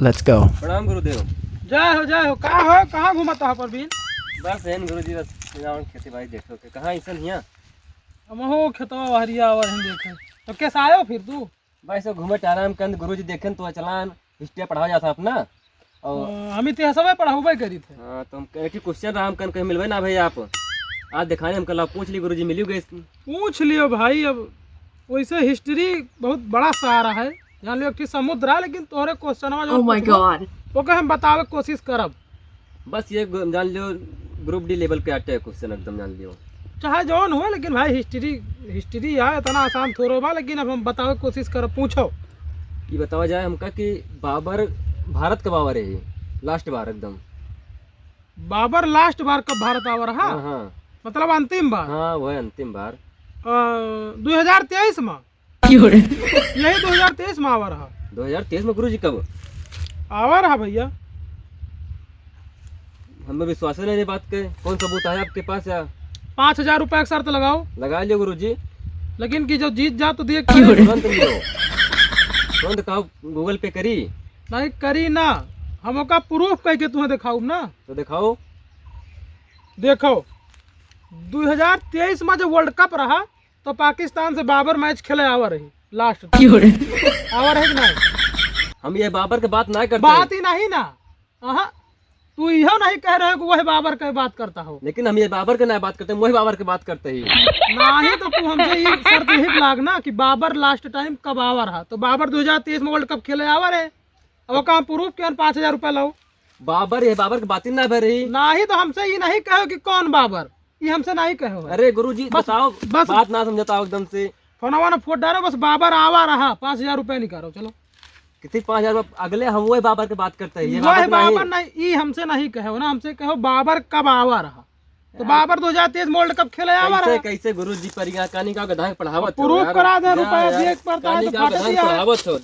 Let's go. प्रणाम गुरुदेव। जय हो कहाँ घूमता है परवीन? बस एहन गुरुजी बस खेती बाड़ी देखो के कहाँ ऐसा हिया हम हो खेतवा हरिया और हम देखे तो कैसे आयो फिर तू? बस घूमे आराम कंद गुरुजी देखे तो चलान हिस्ट्री पढ़ावा जाता अपना और हम इतिहास सब पढ़ाबे करी थे। हाँ तो हम एक क्वेश्चन राम कन कहीं मिलवे ना भाई आप आज दिखाने हम कल पूछ ली गुरुजी मिली गए पूछ लियो भाई। अब वैसे हिस्ट्री बहुत बड़ा सहारा है, जान लियो कि समुद्र है, लेकिन तोहरे क्वेश्चन ओके हम बतावे कोशिश करब। बस ये जान लियो ग्रुप डी लेवल के आटे क्वेश्चन एकदम जान लियो चाहे जौन हो, लेकिन भाई हिस्ट्री है इतना आसान थोड़ा बा, लेकिन अब हम बतावे कोशिश करब। पूछो कि बतावा जाए हमका कि बाबर भारत का बाबर है लास्ट बार एकदम बाबर लास्ट बार कब भारत आवर रहा? हाँ हाँ मतलब अंतिम बार? हाँ वो है अंतिम बार 2023 में यही 2023 में आवर रहा। 2023 में गुरुजी कब आवर रहा भैया? हमें विश्वास नहीं है बात के। कौन सबूत है आपके पास या 5,000 रुपए का शर्त लगाओ। लगा लियो गुरुजी, लेकिन कि जो जीत जा तो देख तुरंत लियो तुरंत कहो गूगल पे करी नहीं करी ना, हम का प्रूफ कह के तुम्हें दिखाऊ ना। तो दिखाओ। देखो 2023 में जो वर्ल्ड कप रहा तो पाकिस्तान से बाबर मैच खेले आवर रही लास्ट आवर है कि नहीं? हम ये बाबर के बात ना करते बात ही नहीं ना। हाँ तू यह नहीं कह रहे हो कि वही बाबर की बात करता हो, लेकिन हम ये बाबर के ना बात करते वही बाबर की बात करते ही नहीं तो तू हमसे ये शर्त यही लागना कि बाबर लास्ट टाइम कब आवर रहा। तो बाबर 2023 में वर्ल्ड कप खेले आवर है। अब कहाँ प्रूफ के 5,000 रुपए लाओ। बाबर ये बाबर की बात ही ना भर रही नहीं तो हमसे ये नहीं कहो कि कौन बाबर, ये हमसे नहीं कहो। अरे गुरुजी बताओ बस बात ना समझता एकदम से फोनवा ना फोट डालो, बस बाबर आवा रहा 5,000 रुपए निकालो। चलो कितनी 5,000 अगले हम वही बाबर की बात करते हैं ये वही बाबर बाबर नहीं, ये हमसे नहीं कहो ना, हमसे कहो बाबर कब आवा रहा। तो बाबर 2023 वर्ल्ड कप खेले आवा रहा। कैसे गुरुजी परिया कहानी का गधांग पढ़ावत प्रूफ करा दे रुपए देख पड़ता है तो फाट दिया। पढ़ावत हो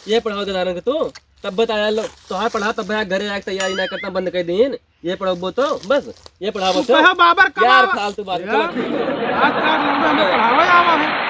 ये पढ़ाओ गधांग के तो तब बताया लो तो हाँ पढ़ा तब घरे आके तैयारी ना करता बंद कर दिन ये पढ़ाओ तो बस ये पढ़ाओ बाबर कब यार आवा? फालतू बात आज का लंबे हमें पढ़ावा आवा है।